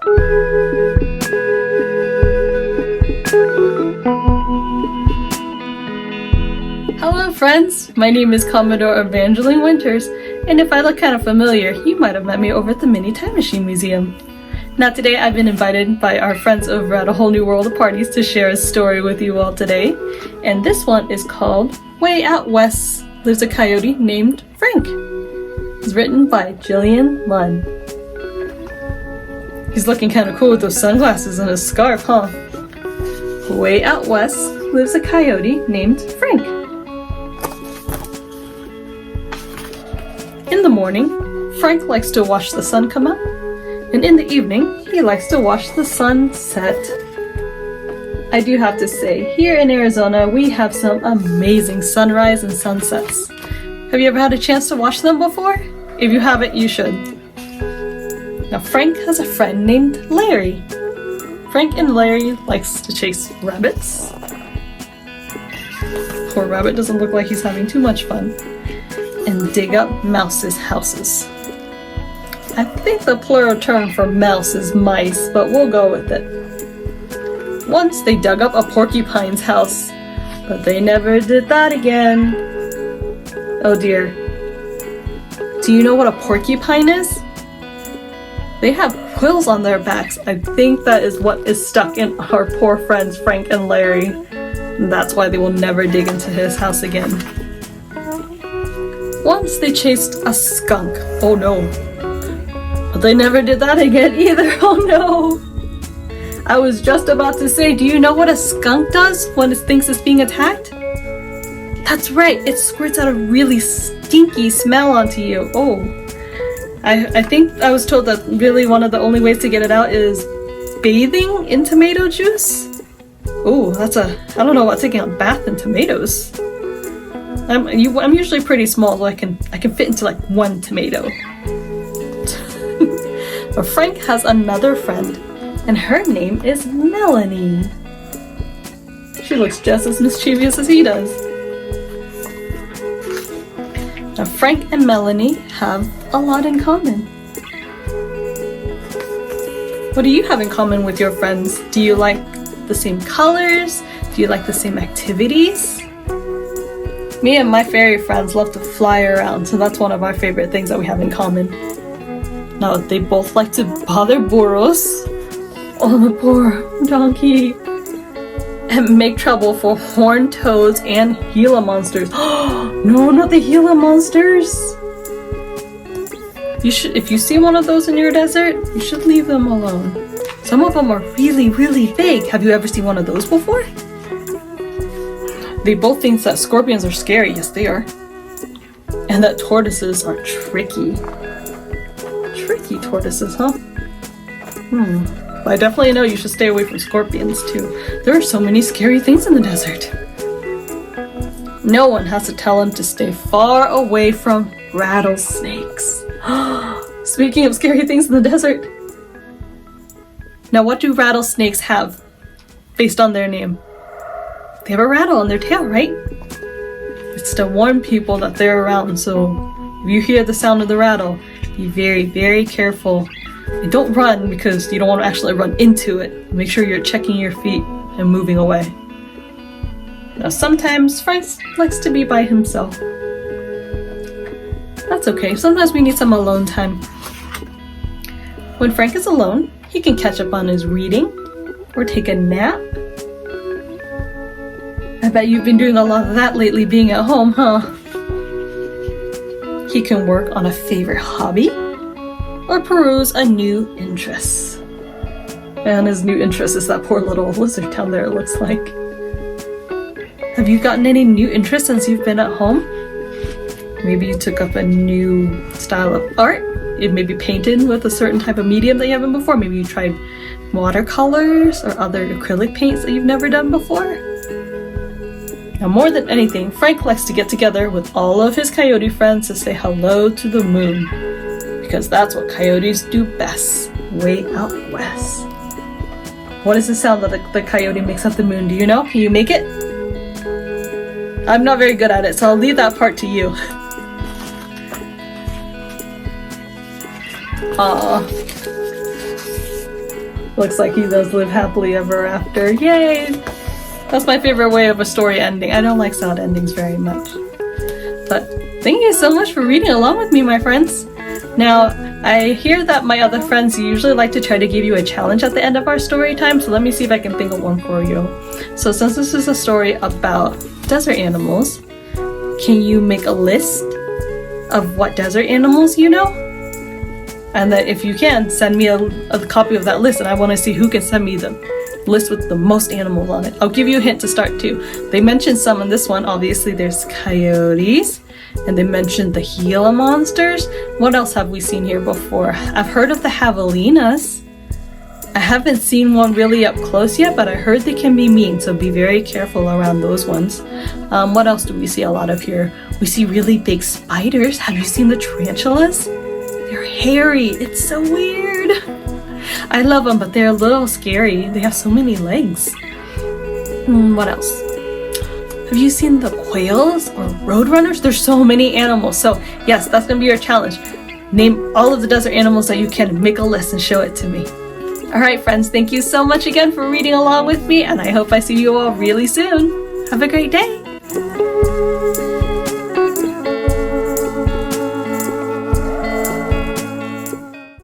Hello friends, my name is Commodore Evangeline Winters, and if I look kind of familiar, you might have met me over at the Mini Time Machine Museum. Now today I've been invited by our friends over at A Whole New World of Parties to share a story with you all today, and this one is called Way Out West Lives a Coyote Named Frank. It's written by Jillian Lund. He's looking kind of cool with those sunglasses and his scarf, huh? Way out west lives a coyote named Frank. In the morning, Frank likes to watch the sun come up, and in the evening, he likes to watch the sun set. I do have to say, here in Arizona, we have some amazing sunrise and sunsets. Have you ever had a chance to watch them before? If you haven't, you should. Now, Frank has a friend named Larry. Frank and Larry likes to chase rabbits. Poor rabbit doesn't look like he's having too much fun. And dig up mouses' houses. I think the plural term for mouse is mice, but we'll go with it. Once they dug up a porcupine's house, but they never did that again. Oh dear. Do you know what a porcupine is? They have quills on their backs. I think that is what is stuck in our poor friends Frank and Larry. And that's why they will never dig into his house again. Once they chased a skunk. Oh no. But they never did that again either. Oh no. I was just about to say, do you know what a skunk does when it thinks it's being attacked? That's right, it squirts out a really stinky smell onto you. Oh. I think I was told that really one of the only ways to get it out is bathing in tomato juice. Oh, I don't know about taking a bath in tomatoes. I'm usually pretty small, so I can fit into like one tomato. But Frank has another friend, and her name is Melanie. She looks just as mischievous as he does. Now, Frank and Melanie have a lot in common. What do you have in common with your friends? Do you like the same colors? Do you like the same activities? Me and my fairy friends love to fly around, so that's one of our favorite things that we have in common. Now, they both like to bother burros. Oh, the poor donkey. And make trouble for horned toads and Gila monsters. No, not the Gila monsters! If you see one of those in your desert, you should leave them alone. Some of them are really, really big. Have you ever seen one of those before? They both think that scorpions are scary. Yes, they are. And that tortoises are tricky. Tricky tortoises, huh? I definitely know you should stay away from scorpions too. There are so many scary things in the desert. No one has to tell him to stay far away from rattlesnakes. Speaking of scary things in the desert. Now, what do rattlesnakes have based on their name? They have a rattle on their tail, right? It's to warn people that they're around, so if you hear the sound of the rattle, be very, very careful. And don't run because you don't want to actually run into it. Make sure you're checking your feet and moving away. Now sometimes Frank likes to be by himself. That's okay, sometimes we need some alone time. When Frank is alone, he can catch up on his reading or take a nap. I bet you've been doing a lot of that lately being at home, huh? He can work on a favorite hobby or peruse a new interest. And his new interest is that poor little lizard down there, it looks like. Have you gotten any new interests since you've been at home? Maybe you took up a new style of art? You maybe painted with a certain type of medium that you haven't before? Maybe you tried watercolors or other acrylic paints that you've never done before? Now, more than anything, Frank likes to get together with all of his coyote friends to say hello to the moon. Because that's what coyotes do best, way out west. What is the sound that the coyote makes at the moon? Do you know? Can you make it? I'm not very good at it, so I'll leave that part to you. Looks like he does live happily ever after. Yay! That's my favorite way of a story ending. I don't like sad endings very much. But thank you so much for reading along with me, my friends. Now, I hear that my other friends usually like to try to give you a challenge at the end of our story time, so let me see if I can think of one for you. So since this is a story about desert animals, can you make a list of what desert animals you know? And that if you can, send me a copy of that list, and I want to see who can send me the list with the most animals on it. I'll give you a hint to start too. They mentioned some in this one. Obviously there's coyotes, and they mentioned the Gila monsters. What else have we seen here before? I've heard of the javelinas. I haven't seen one really up close yet, but I heard they can be mean, so be very careful around those ones. What else do we see a lot of here? We see really big spiders. Have you seen the tarantulas? They're hairy. It's so weird. I love them, but they're a little scary. They have so many legs. What else? Have you seen the quails or roadrunners? There's so many animals. So yes, that's gonna be your challenge. Name all of the desert animals that you can, make a list and show it to me. Alright friends, thank you so much again for reading along with me, and I hope I see you all really soon. Have a great day!